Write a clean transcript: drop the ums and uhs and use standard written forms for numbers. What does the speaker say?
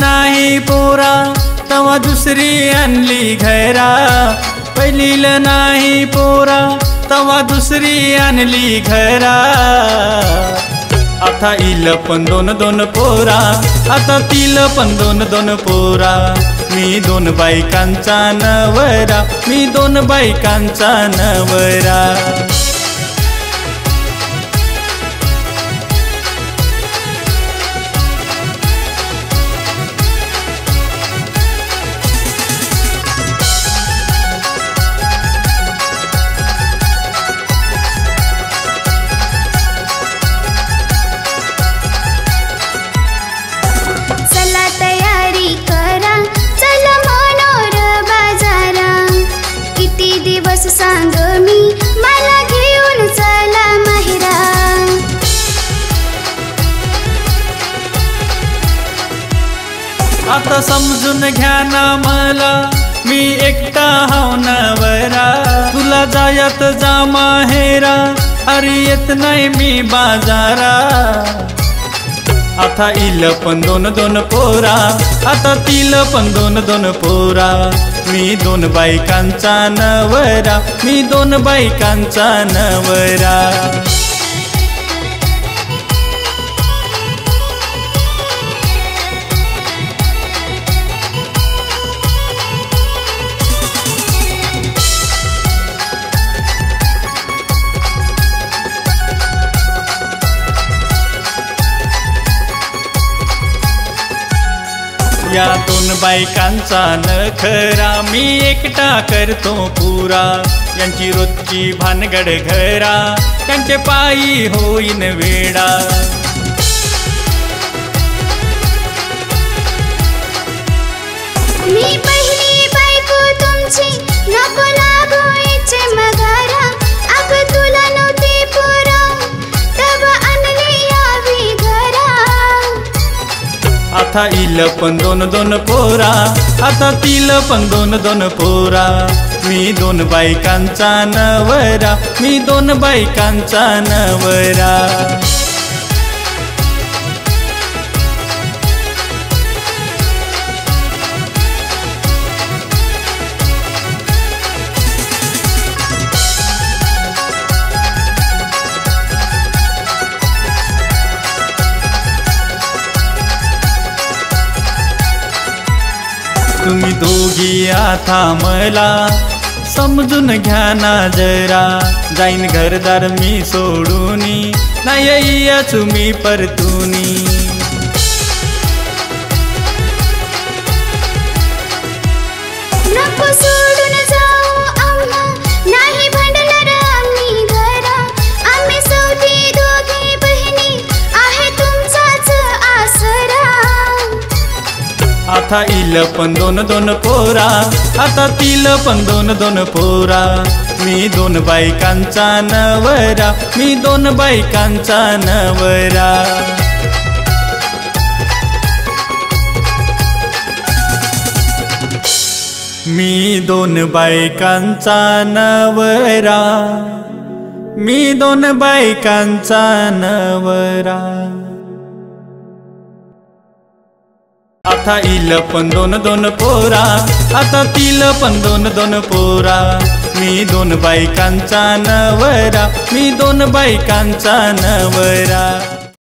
नाही पोरा तवा दुसरी आणली घरा, पहिलीला नाही पोरा तवा दुसरी आणली घरा। आता इल पण दोन दोन पोरा, आता तिल पण दोन दोन पोरा। मी दोन बायकांचा नवरा, मी दोन बायकांचा नवरा। सांग मी मला घेऊन चला माहेरा। आता समजून घ्या ना मला, मी एकटा हाव नवरा। तुला जायत जा माहेरा, अरे येत नाही मी बाजारा। आता इल पण दोन दोन पोरा, आता तिल पण दोन दोन पोरा। मी दोन बायकांचा नवरा, मी दोन बायकांचा नवरा। या दोन बायकांचा नखरा मी एकटा करतो पुरा। यांची रोजची भानगड घरा, त्यांचे पायी होईन वेडा। मी पहिली बायको तुमची, नको लागू इच्छे मगारा। अग तुला नव्हती पोरा, तेव्हा आणली यावी घरा। आता इल पण दोन दोन पोरा, आता तिल पण दोन दोन पोरा। मी दोन बायकांचा नवरा, मी दोन बायकांचा नवरा। तुम्ही दोघी आता मला समजून घ्या ना जरा। जाईन घरदार मी सोडूनी, नाही या तुम्ही परतुनी। नको सोडून जाऊ आम्हा, नाही भांडणार आम्ही घरा। आम्ही सौती दोघी बहिणी, आहे तुमचाच आसरा। आता इल पण दोन दोन पोरा, आता तिल पण दोन दोन पोरा। मी दोन बायकांचा नवरा, मी दोन बायकांचा नवरा। मी दोन बायकांचा नवरा, मी दोन बायकांचा नवरा। आता इल पण दोन दोन पोरा, आता तिल पण दोन दोन पोरा। मी दोन बायकांचा नवरा, मी दोन बायकांचा नवरा।